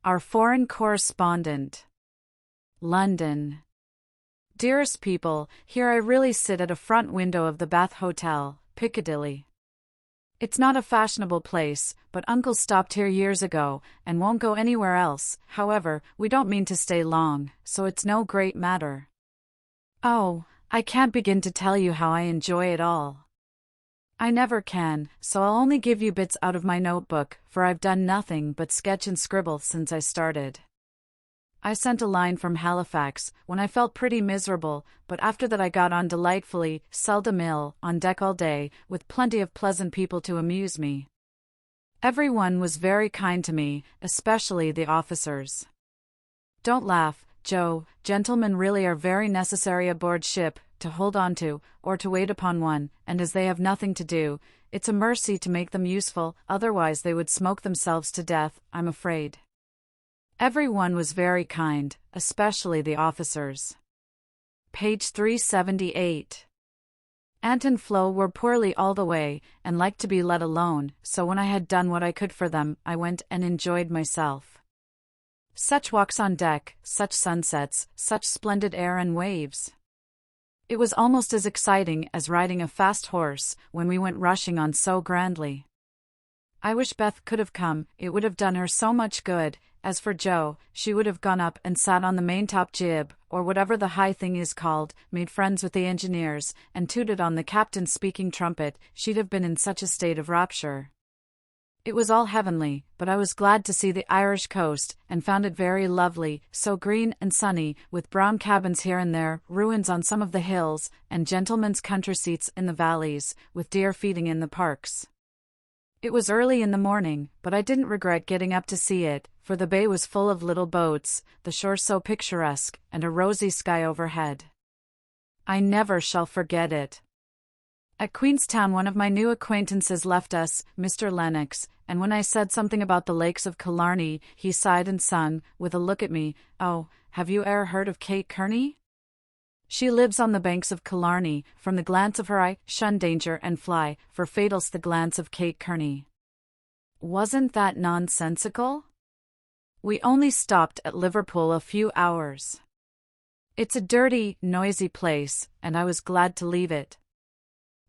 Our foreign correspondent. London. Dearest people, here I really sit at a front window of the Bath Hotel, Piccadilly. It's not a fashionable place, but Uncle stopped here years ago, and won't go anywhere else. However, we don't mean to stay long, so it's no great matter. Oh, I can't begin to tell you how I enjoy it all. I never can, so I'll only give you bits out of my notebook, for I've done nothing but sketch and scribble since I started. I sent a line from Halifax, when I felt pretty miserable, but after that I got on delightfully, seldom ill, on deck all day, with plenty of pleasant people to amuse me. Everyone was very kind to me, especially the officers. Don't laugh, Joe, gentlemen really are very necessary aboard ship, to hold on to, or to wait upon one, and as they have nothing to do, it's a mercy to make them useful, otherwise they would smoke themselves to death, I'm afraid. Everyone was very kind, especially the officers. Page 378. Aunt and Flo were poorly all the way, and liked to be let alone, so when I had done what I could for them, I went and enjoyed myself. Such walks on deck, such sunsets, such splendid air and waves. It was almost as exciting as riding a fast horse, when we went rushing on so grandly. I wish Beth could have come, it would have done her so much good. As for Joe, she would have gone up and sat on the maintop jib, or whatever the high thing is called, made friends with the engineers, and tooted on the captain's speaking trumpet. She'd have been in such a state of rapture. It was all heavenly, but I was glad to see the Irish coast, and found it very lovely, so green and sunny, with brown cabins here and there, ruins on some of the hills, and gentlemen's country seats in the valleys, with deer feeding in the parks. It was early in the morning, but I didn't regret getting up to see it, for the bay was full of little boats, the shore so picturesque, and a rosy sky overhead. I never shall forget it. At Queenstown one of my new acquaintances left us, Mr. Lennox, and when I said something about the lakes of Killarney, he sighed and sung, with a look at me, "Oh, have you e'er heard of Kate Kearney? She lives on the banks of Killarney, from the glance of her eye, shun danger and fly, for fatal's the glance of Kate Kearney." Wasn't that nonsensical? We only stopped at Liverpool a few hours. It's a dirty, noisy place, and I was glad to leave it.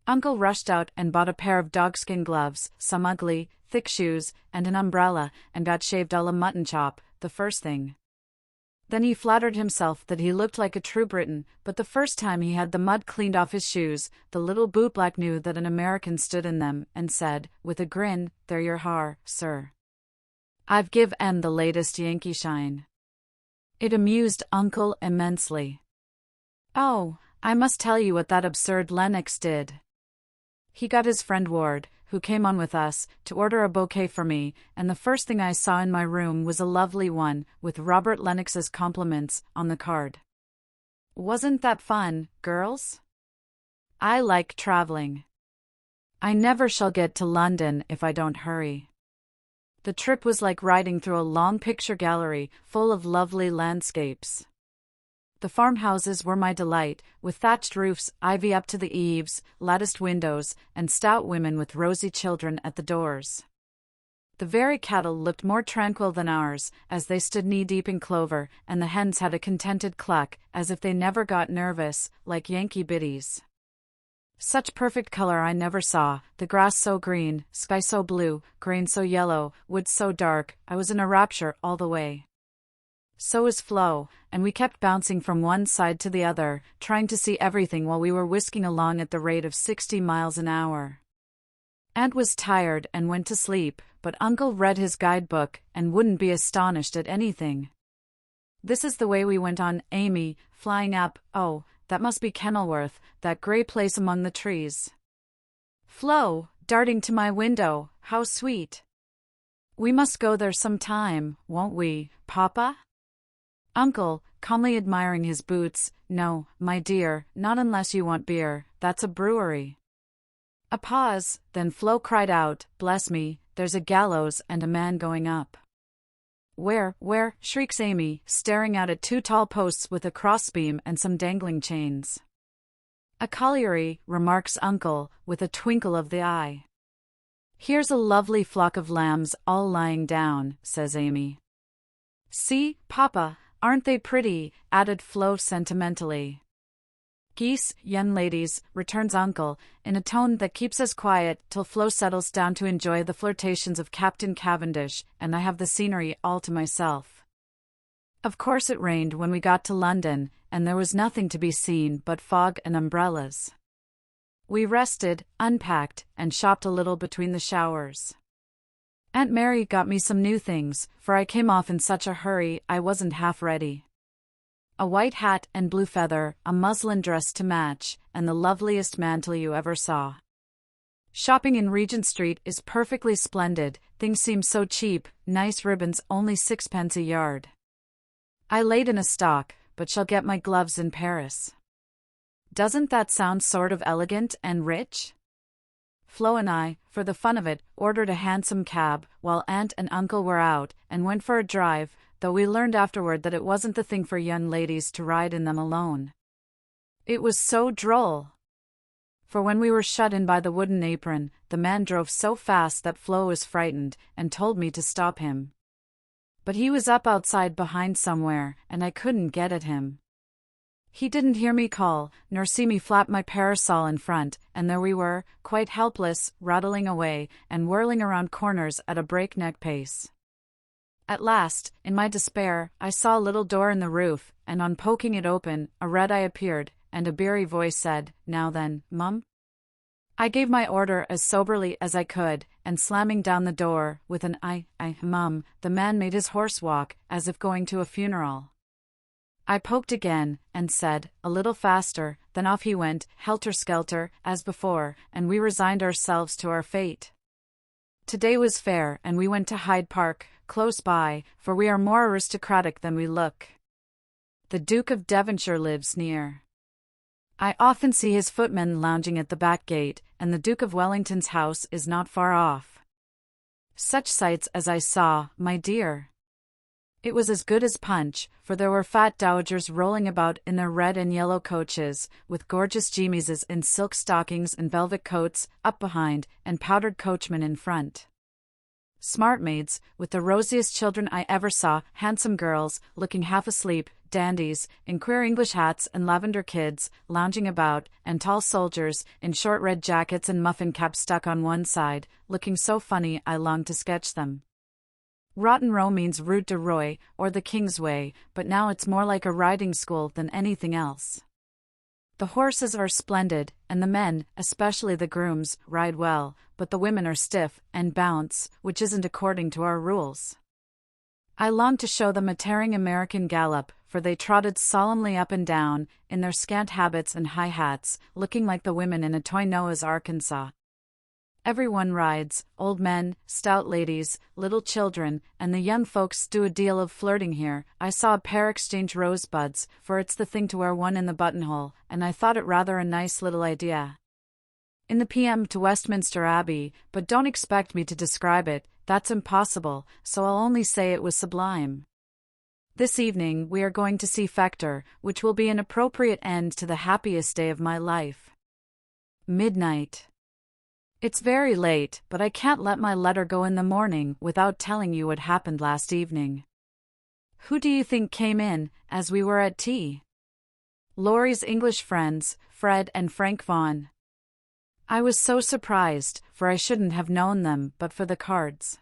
Uncle rushed out and bought a pair of dogskin gloves, some ugly, thick shoes, and an umbrella, and got shaved a la mutton chop, the first thing. Then he flattered himself that he looked like a true Briton, but the first time he had the mud cleaned off his shoes, the little bootblack knew that an American stood in them, and said, with a grin, "There you are, sir. I've give 'em the latest Yankee shine." It amused Uncle immensely. Oh, I must tell you what that absurd Lennox did. He got his friend Ward, who came on with us, to order a bouquet for me, and the first thing I saw in my room was a lovely one, with Robert Lennox's compliments, on the card. Wasn't that fun, girls? I like traveling. I never shall get to London if I don't hurry. The trip was like riding through a long picture gallery, full of lovely landscapes. The farmhouses were my delight, with thatched roofs, ivy up to the eaves, latticed windows, and stout women with rosy children at the doors. The very cattle looked more tranquil than ours, as they stood knee-deep in clover, and the hens had a contented cluck, as if they never got nervous, like Yankee biddies. Such perfect color I never saw, the grass so green, sky so blue, grain so yellow, woods so dark. I was in a rapture all the way. So was Flo, and we kept bouncing from one side to the other, trying to see everything while we were whisking along at the rate of 60 miles an hour. Aunt was tired and went to sleep, but Uncle read his guidebook and wouldn't be astonished at anything. This is the way we went on, Amy, flying up, oh, that must be Kenilworth, that grey place among the trees. Flo, darting to my window, how sweet. We must go there some time, won't we, Papa? Uncle, calmly admiring his boots, "No, my dear, not unless you want beer, that's a brewery." A pause, then Flo cried out, "Bless me, there's a gallows and a man going up." Where, shrieks Amy, staring out at two tall posts with a crossbeam and some dangling chains. "A colliery," remarks Uncle, with a twinkle of the eye. "Here's a lovely flock of lambs all lying down," says Amy. See, Papa, aren't they pretty? Added Flo sentimentally. Geese, young ladies, returns Uncle, in a tone that keeps us quiet till Flo settles down to enjoy the flirtations of Captain Cavendish, and I have the scenery all to myself. Of course it rained when we got to London, and there was nothing to be seen but fog and umbrellas. We rested, unpacked, and shopped a little between the showers. Aunt Mary got me some new things, for I came off in such a hurry I wasn't half ready. A white hat and blue feather, a muslin dress to match, and the loveliest mantle you ever saw. Shopping in Regent Street is perfectly splendid, things seem so cheap, nice ribbons only 6 pence a yard. I laid in a stock, but shall get my gloves in Paris. Doesn't that sound sort of elegant and rich? Flo and I, for the fun of it, ordered a hansom cab, while Aunt and Uncle were out, and went for a drive, though we learned afterward that it wasn't the thing for young ladies to ride in them alone. It was so droll. For when we were shut in by the wooden apron, the man drove so fast that Flo was frightened, and told me to stop him. But he was up outside behind somewhere, and I couldn't get at him. He didn't hear me call, nor see me flap my parasol in front, and there we were, quite helpless, rattling away, and whirling around corners at a breakneck pace. At last, in my despair, I saw a little door in the roof, and on poking it open, a red eye appeared, and a beery voice said, "Now then, Mum?" I gave my order as soberly as I could, and slamming down the door, with an Mum, the man made his horse walk, as if going to a funeral. I poked again, and said, "A little faster," then off he went, helter-skelter, as before, and we resigned ourselves to our fate. Today was fair, and we went to Hyde Park, close by, for we are more aristocratic than we look. The Duke of Devonshire lives near. I often see his footmen lounging at the back gate, and the Duke of Wellington's house is not far off. Such sights as I saw, my dear! It was as good as punch, for there were fat dowagers rolling about in their red and yellow coaches, with gorgeous geniuses in silk stockings and velvet coats, up behind, and powdered coachmen in front. Smart maids, with the rosiest children I ever saw, handsome girls, looking half asleep, dandies, in queer English hats and lavender kids, lounging about, and tall soldiers, in short red jackets and muffin caps stuck on one side, looking so funny I longed to sketch them. Rotten Row means Route de Roy, or the King's Way, but now it's more like a riding school than anything else. The horses are splendid, and the men, especially the grooms, ride well, but the women are stiff, and bounce, which isn't according to our rules. I longed to show them a tearing American gallop, for they trotted solemnly up and down, in their scant habits and high hats, looking like the women in a toy Noah's Arkansas. Everyone rides, old men, stout ladies, little children, and the young folks do a deal of flirting here. I saw a pair exchange rosebuds, for it's the thing to wear one in the buttonhole, and I thought it rather a nice little idea. In the PM to Westminster Abbey, but don't expect me to describe it, that's impossible, so I'll only say it was sublime. This evening we are going to see Fector, which will be an appropriate end to the happiest day of my life. Midnight. It's very late, but I can't let my letter go in the morning without telling you what happened last evening. Who do you think came in, as we were at tea? Laurie's English friends, Fred and Frank Vaughan. I was so surprised, for I shouldn't have known them but for the cards.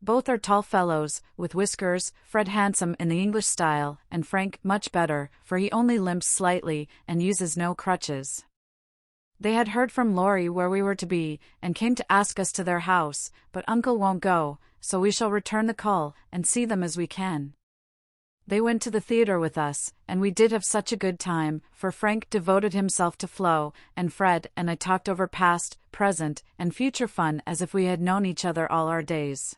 Both are tall fellows, with whiskers, Fred handsome in the English style, and Frank much better, for he only limps slightly, and uses no crutches. They had heard from Laurie where we were to be, and came to ask us to their house, but Uncle won't go, so we shall return the call, and see them as we can. They went to the theatre with us, and we did have such a good time, for Frank devoted himself to Flo, and Fred and I talked over past, present, and future fun as if we had known each other all our days.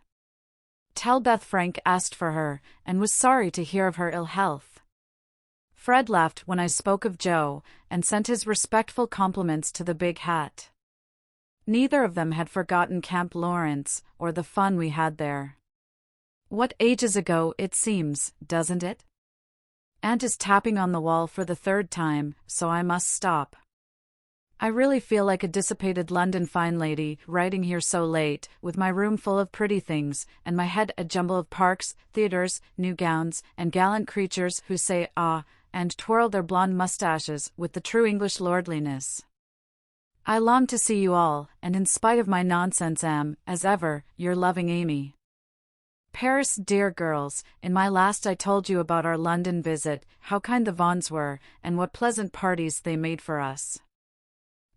Tell Beth Frank asked for her, and was sorry to hear of her ill health. Fred laughed when I spoke of Joe, and sent his respectful compliments to the big hat. Neither of them had forgotten Camp Lawrence, or the fun we had there. What ages ago it seems, doesn't it? Aunt is tapping on the wall for the third time, so I must stop. I really feel like a dissipated London fine lady, writing here so late, with my room full of pretty things, and my head a jumble of parks, theatres, new gowns, and gallant creatures who say ah, and twirl their blonde moustaches with the true English lordliness. I long to see you all, and in spite of my nonsense am, as ever, your loving Amy. Paris, dear girls, in my last I told you about our London visit, how kind the Vaughans were, and what pleasant parties they made for us.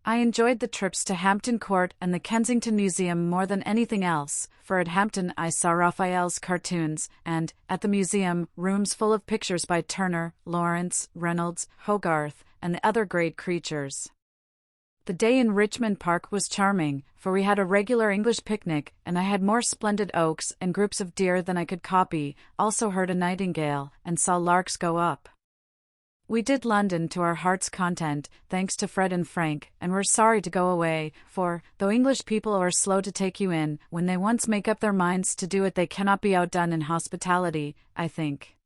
I enjoyed the trips to Hampton Court and the Kensington Museum more than anything else, for at Hampton I saw Raphael's cartoons, and, at the museum, rooms full of pictures by Turner, Lawrence, Reynolds, Hogarth, and the other great creatures. The day in Richmond Park was charming, for we had a regular English picnic, and I had more splendid oaks and groups of deer than I could copy, also heard a nightingale, and saw larks go up. We did London to our heart's content, thanks to Fred and Frank, and were sorry to go away, for, though English people are slow to take you in, when they once make up their minds to do it they cannot be outdone in hospitality, I think.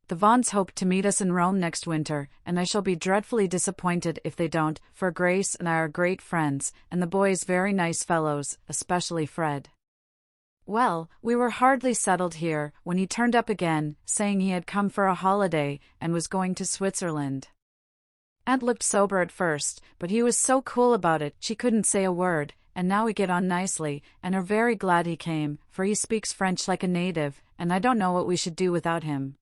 The Vaughans hope to meet us in Rome next winter, and I shall be dreadfully disappointed if they don't, for Grace and I are great friends, and the boys very nice fellows, especially Fred. Well, we were hardly settled here, when he turned up again, saying he had come for a holiday, and was going to Switzerland. Aunt looked sober at first, but he was so cool about it she couldn't say a word, and now we get on nicely, and are very glad he came, for he speaks French like a native, and I don't know what we should do without him.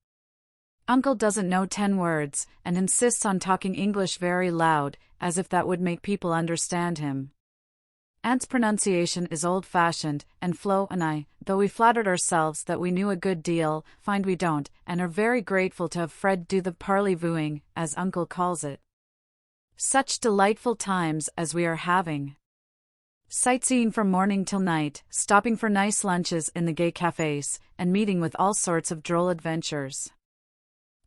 Uncle doesn't know 10 words, and insists on talking English very loud, as if that would make people understand him. Aunt's pronunciation is old-fashioned, and Flo and I, though we flattered ourselves that we knew a good deal, find we don't, and are very grateful to have Fred do the parley-vooing, as Uncle calls it. Such delightful times as we are having. Sightseeing from morning till night, stopping for nice lunches in the gay cafes, and meeting with all sorts of droll adventures.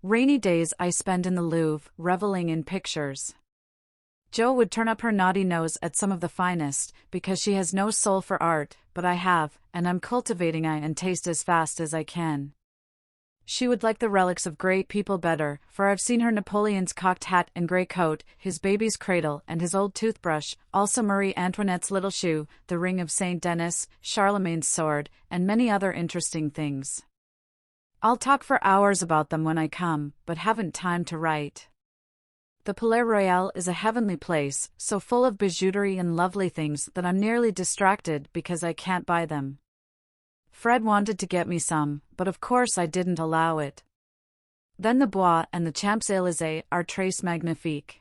Rainy days I spend in the Louvre, reveling in pictures. Jo would turn up her naughty nose at some of the finest, because she has no soul for art, but I have, and I'm cultivating eye and taste as fast as I can. She would like the relics of great people better, for I've seen her Napoleon's cocked hat and grey coat, his baby's cradle and his old toothbrush, also Marie Antoinette's little shoe, the ring of Saint Denis, Charlemagne's sword, and many other interesting things. I'll talk for hours about them when I come, but haven't time to write. The Palais Royal is a heavenly place, so full of bijouterie and lovely things that I'm nearly distracted because I can't buy them. Fred wanted to get me some, but of course I didn't allow it. Then the Bois and the Champs-Élysées are très magnifiques.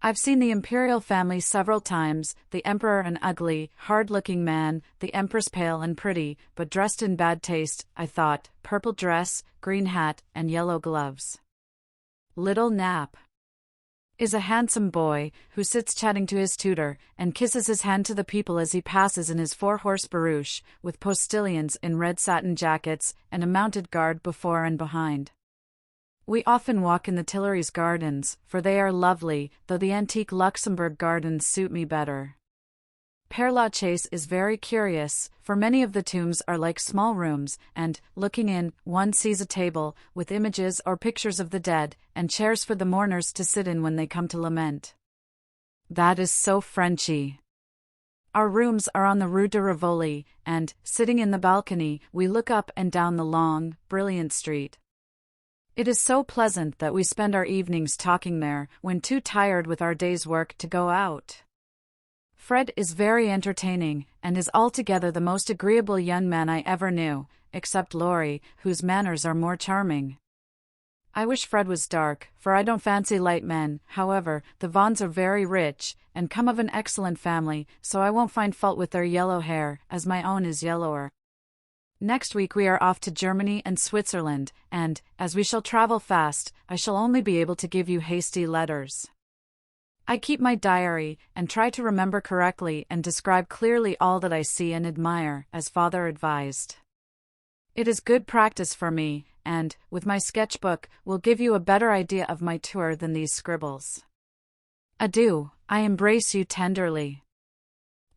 I've seen the imperial family several times, the emperor an ugly, hard-looking man, the empress pale and pretty, but dressed in bad taste, I thought, purple dress, green hat, and yellow gloves. Little Nap is a handsome boy, who sits chatting to his tutor, and kisses his hand to the people as he passes in his 4-horse barouche, with postilions in red satin jackets, and a mounted guard before and behind. We often walk in the Tuileries gardens, for they are lovely, though the antique Luxembourg gardens suit me better. Père Lachaise is very curious, for many of the tombs are like small rooms, and, looking in, one sees a table, with images or pictures of the dead, and chairs for the mourners to sit in when they come to lament. That is so Frenchy. Our rooms are on the Rue de Rivoli, and, sitting in the balcony, we look up and down the long, brilliant street. It is so pleasant that we spend our evenings talking there, when too tired with our day's work to go out. Fred is very entertaining, and is altogether the most agreeable young man I ever knew, except Laurie, whose manners are more charming. I wish Fred was dark, for I don't fancy light men. However, the Vaughans are very rich, and come of an excellent family, so I won't find fault with their yellow hair, as my own is yellower. Next week we are off to Germany and Switzerland, and, as we shall travel fast, I shall only be able to give you hasty letters. I keep my diary, and try to remember correctly and describe clearly all that I see and admire, as Father advised. It is good practice for me, and, with my sketchbook, will give you a better idea of my tour than these scribbles. Adieu, I embrace you tenderly.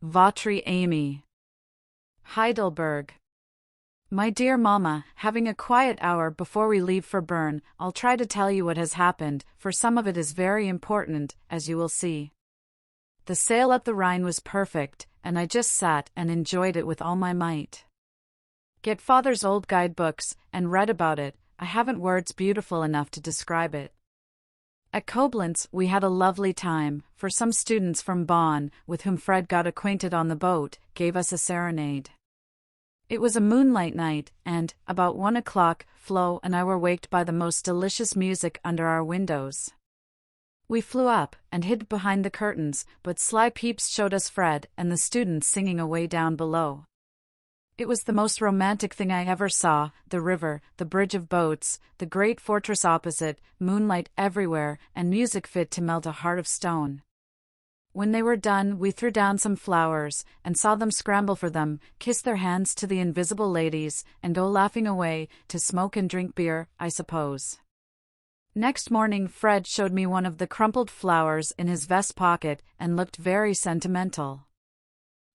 Votre Amy. Heidelberg. My dear Mama, having a quiet hour before we leave for Bern, I'll try to tell you what has happened, for some of it is very important, as you will see. The sail up the Rhine was perfect, and I just sat and enjoyed it with all my might. Get father's old guidebooks and read about it. I haven't words beautiful enough to describe it. At Koblenz we had a lovely time, for some students from Bonn, with whom Fred got acquainted on the boat, gave us a serenade. It was a moonlight night, and, about 1 o'clock, Flo and I were waked by the most delicious music under our windows. We flew up and hid behind the curtains, but sly peeps showed us Fred and the students singing away down below. It was the most romantic thing I ever saw, the river, the bridge of boats, the great fortress opposite, moonlight everywhere, and music fit to melt a heart of stone. When they were done, we threw down some flowers, and saw them scramble for them, kiss their hands to the invisible ladies, and go laughing away, to smoke and drink beer, I suppose. Next morning Fred showed me one of the crumpled flowers in his vest pocket, and looked very sentimental.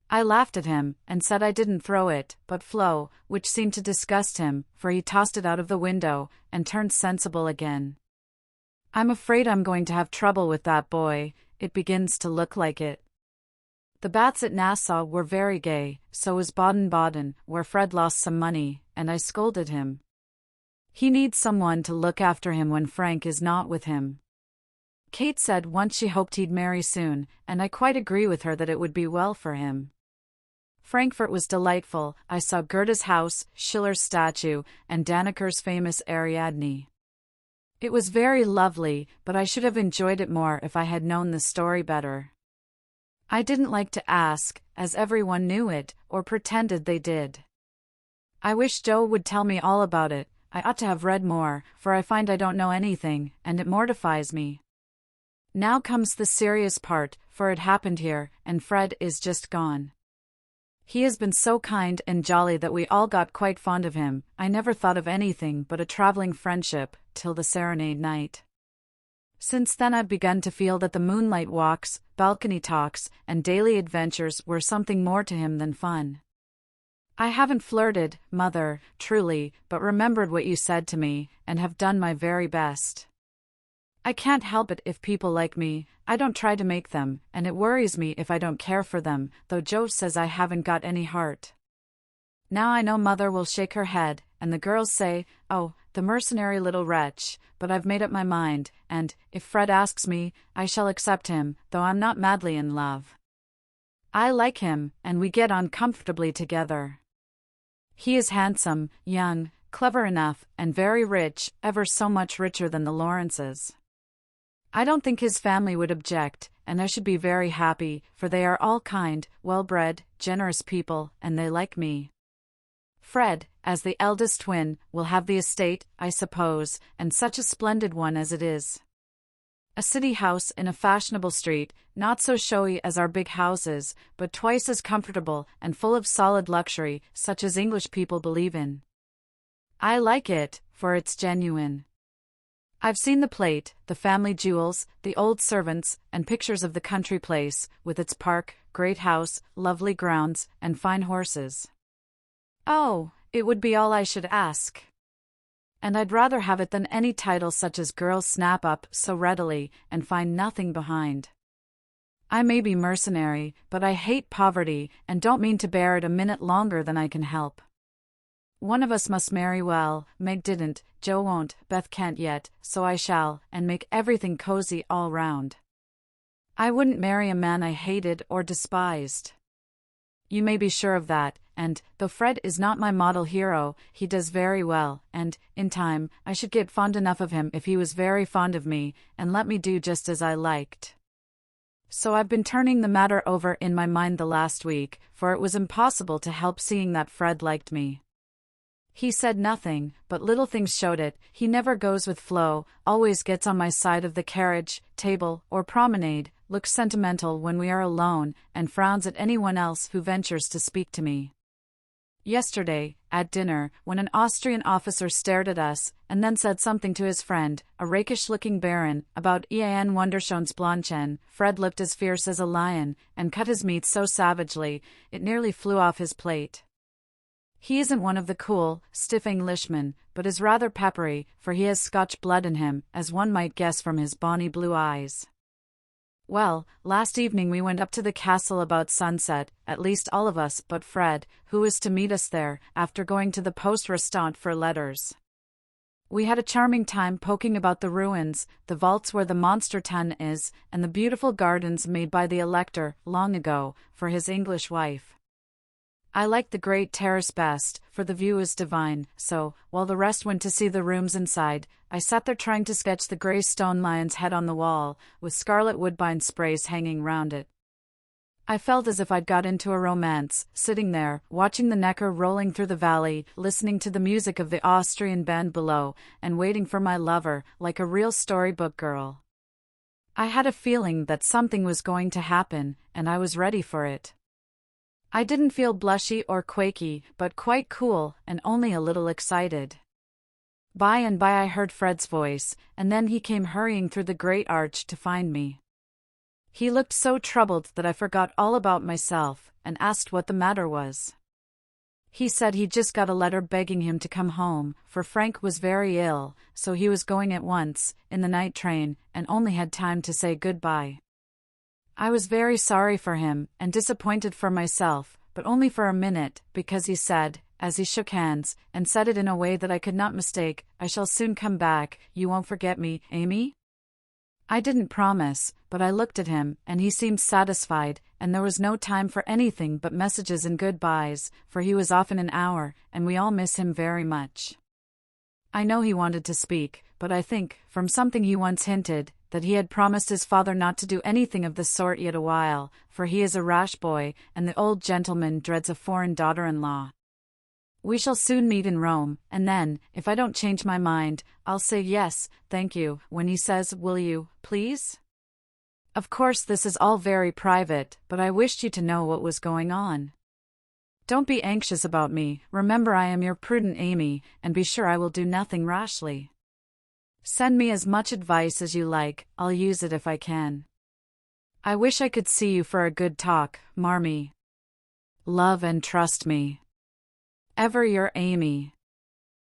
I laughed at him, and said I didn't throw it, but Flo, which seemed to disgust him, for he tossed it out of the window, and turned sensible again. I'm afraid I'm going to have trouble with that boy, it begins to look like it. The baths at Nassau were very gay, so was Baden-Baden, where Fred lost some money, and I scolded him. He needs someone to look after him when Frank is not with him. Kate said once she hoped he'd marry soon, and I quite agree with her that it would be well for him. Frankfurt was delightful. I saw Goethe's house, Schiller's statue, and Danneker's famous Ariadne. It was very lovely, but I should have enjoyed it more if I had known the story better. I didn't like to ask, as everyone knew it, or pretended they did. I wish Joe would tell me all about it. I ought to have read more, for I find I don't know anything, and it mortifies me. Now comes the serious part, for it happened here, and Fred is just gone. He has been so kind and jolly that we all got quite fond of him. I never thought of anything but a traveling friendship, till the serenade night. Since then I've begun to feel that the moonlight walks, balcony talks, and daily adventures were something more to him than fun. I haven't flirted, Mother, truly, but remembered what you said to me, and have done my very best. I can't help it if people like me. I don't try to make them, and it worries me if I don't care for them, though Joe says I haven't got any heart. Now I know Mother will shake her head, and the girls say, "Oh, the mercenary little wretch," but I've made up my mind, and, if Fred asks me, I shall accept him, though I'm not madly in love. I like him, and we get on comfortably together. He is handsome, young, clever enough, and very rich, ever so much richer than the Lawrences. I don't think his family would object, and I should be very happy, for they are all kind, well-bred, generous people, and they like me. Fred, as the eldest twin, will have the estate, I suppose, and such a splendid one as it is. A city house in a fashionable street, not so showy as our big houses, but twice as comfortable and full of solid luxury, such as English people believe in. I like it, for it's genuine. I've seen the plate, the family jewels, the old servants, and pictures of the country place, with its park, great house, lovely grounds, and fine horses. Oh, it would be all I should ask. And I'd rather have it than any title such as girls snap up so readily, and find nothing behind. I may be mercenary, but I hate poverty, and don't mean to bear it a minute longer than I can help. One of us must marry well. Meg didn't, Joe won't, Beth can't yet, so I shall, and make everything cozy all round. I wouldn't marry a man I hated or despised. You may be sure of that, and, though Fred is not my model hero, he does very well, and, in time, I should get fond enough of him if he was very fond of me, and let me do just as I liked. So I've been turning the matter over in my mind the last week, for it was impossible to help seeing that Fred liked me. He said nothing, but little things showed it. He never goes with Flo, always gets on my side of the carriage, table, or promenade, looks sentimental when we are alone, and frowns at anyone else who ventures to speak to me. Yesterday, at dinner, when an Austrian officer stared at us, and then said something to his friend, a rakish-looking baron, about Ian Wunderschön's Blondchen, Fred looked as fierce as a lion, and cut his meat so savagely, it nearly flew off his plate. He isn't one of the cool, stiff Englishmen, but is rather peppery, for he has Scotch blood in him, as one might guess from his bonny blue eyes. Well, last evening we went up to the castle about sunset, at least all of us but Fred, who was to meet us there, after going to the poste restante for letters. We had a charming time poking about the ruins, the vaults where the monster ton is, and the beautiful gardens made by the elector, long ago, for his English wife. I liked the great terrace best, for the view is divine, so, while the rest went to see the rooms inside, I sat there trying to sketch the grey stone lion's head on the wall, with scarlet woodbine sprays hanging round it. I felt as if I'd got into a romance, sitting there, watching the Neckar rolling through the valley, listening to the music of the Austrian band below, and waiting for my lover, like a real storybook girl. I had a feeling that something was going to happen, and I was ready for it. I didn't feel blushy or quaky, but quite cool, and only a little excited. By and by I heard Fred's voice, and then he came hurrying through the great arch to find me. He looked so troubled that I forgot all about myself, and asked what the matter was. He said he'd just got a letter begging him to come home, for Frank was very ill, so he was going at once, in the night train, and only had time to say goodbye. I was very sorry for him, and disappointed for myself, but only for a minute, because he said, as he shook hands, and said it in a way that I could not mistake, "I shall soon come back, you won't forget me, Amy?" I didn't promise, but I looked at him, and he seemed satisfied, and there was no time for anything but messages and goodbyes, for he was off in an hour, and we all miss him very much. I know he wanted to speak, but I think, from something he once hinted, that he had promised his father not to do anything of the sort yet a while, for he is a rash boy, and the old gentleman dreads a foreign daughter-in-law. We shall soon meet in Rome, and then, if I don't change my mind, I'll say yes, thank you, when he says, "Will you, please?" Of course this is all very private, but I wished you to know what was going on. Don't be anxious about me, remember I am your prudent Amy, and be sure I will do nothing rashly. Send me as much advice as you like, I'll use it if I can. I wish I could see you for a good talk, Marmee. Love and trust me. Ever your Amy.